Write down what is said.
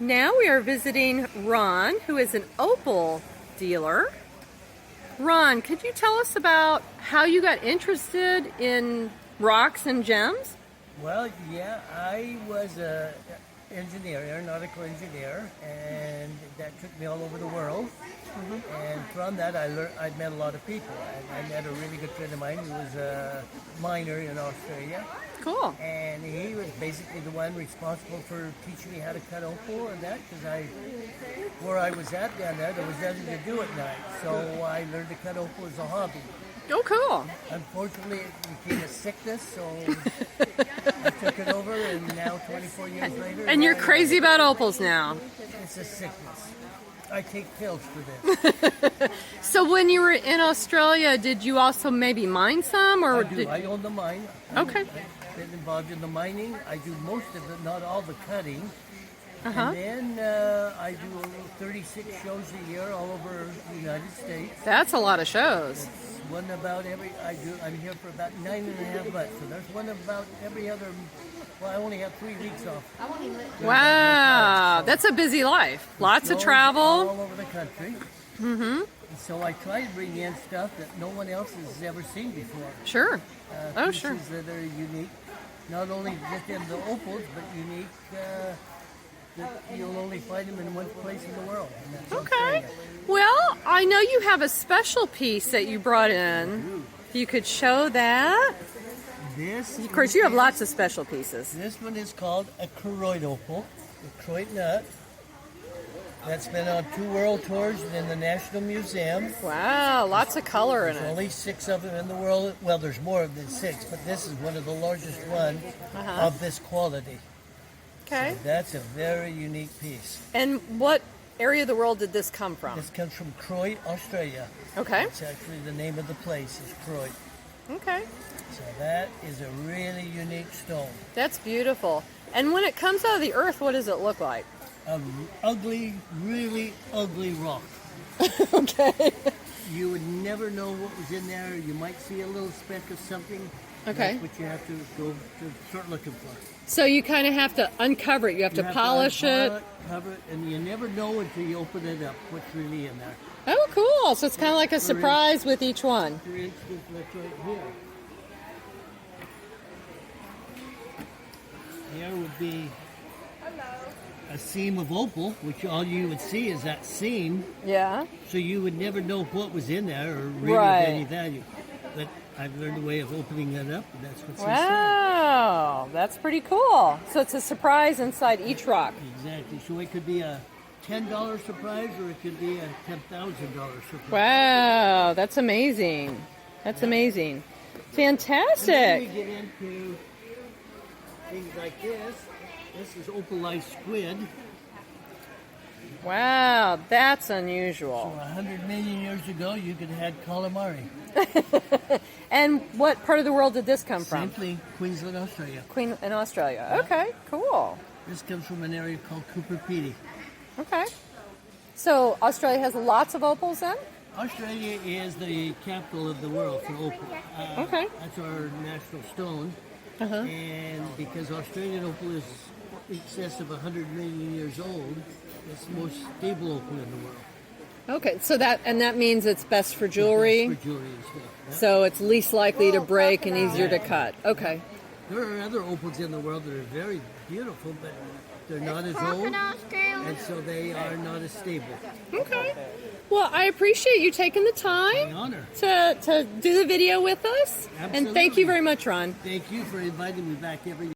Now we are visiting Ron, who is an opal dealer. Ron, could you tell us about how you got interested in rocks and gems? Well, yeah, I was an engineer, aeronautical engineer, and that took me all over the world. And from that, I met a lot of people. And I met a really good friend of mine who was a miner in Australia. Cool. And he was basically the one responsible for teaching me how to cut opal and that, because where I was at down there was nothing to do at night. So I learned to cut opal as a hobby. Oh, cool. Unfortunately, it became a sickness, so I took it over, and now 24 years later... And you're crazy about opals now. It's a sickness. I take pills for this. So when you were in Australia, did you also maybe mine some? Or I do. I own the mine. Okay. I've been involved in the mining. I do most of it, not all the cutting. And then I do 36 shows a year all over the United States. That's a lot of shows. It's one about I'm here for about 9.5 months. So there's one about every other. Well, I only have 3 weeks off. Wow, that's a busy life. Lots of travel. All over the country. So I try to bring in stuff that no one else has ever seen before. Sure. Oh, sure. Pieces that are unique, not only just in the opals, but unique that you'll only find them in one place in the world. And that's Okay. Australia. Well, I know you have a special piece that you brought in. If you could show that. Of course, you have lots of special pieces. This one is called a Koroit opal, a Koroit nut. That's been on 2 world tours in the National Museum. Wow, lots of color in There's it. only 6 of them in the world. Well, there's more than 6, but this is one of the largest ones of this quality. Okay. So that's a very unique piece. And what area of the world did this come from? This comes from Koroit, Australia. Okay. It's actually the name of the place is Koroit. Okay. So that is a really unique stone. That's beautiful. And when it comes out of the earth, what does it look like? Ugly, really ugly rock. Okay. You would never know what was in there. You might see a little speck of something. Okay. That's what you have to go to start looking for. So you kind of have to uncover it. You have to polish it. Cover it, and you never know until you open it up what's really in there. Oh, cool. So it's kind of like a surprise with each one. For instance, that's right here. Here would be a seam of opal, which all you would see is that seam. Yeah. So you would never know what was in there or really of any value. But I've learned a way of opening that up, and that's what's inside. Wow, that's pretty cool. So it's a surprise inside each rock. Exactly. So it could be a $10 surprise, or it could be a $10,000 surprise. Wow, that's amazing. That's amazing. Fantastic. And then we get into things like this. This is opalized squid. Wow, that's So unusual. 100 million years ago, you could have had calamari. And what part of the world did this come from? Simply Queensland, Australia. Queen in Australia. Okay, cool. This comes from an area called Coober Pedy. Okay. So Australia has lots of opals then? Australia is the capital of the world for opal. Okay. That's our national stone. And because Australian opal is in excess of 100 million years old, it's the most stable opal in the world. Okay, so that means it's best for jewelry. It's for jewelry and stuff. Yeah. So it's least likely to break and easier to cut. Okay. There are other opals in the world that are very beautiful, but they're not as old, and so they are not as stable. Okay. Well, I appreciate you taking the time An honor. to do the video with us. Absolutely. And thank you very much, Ron. Thank you for inviting me back every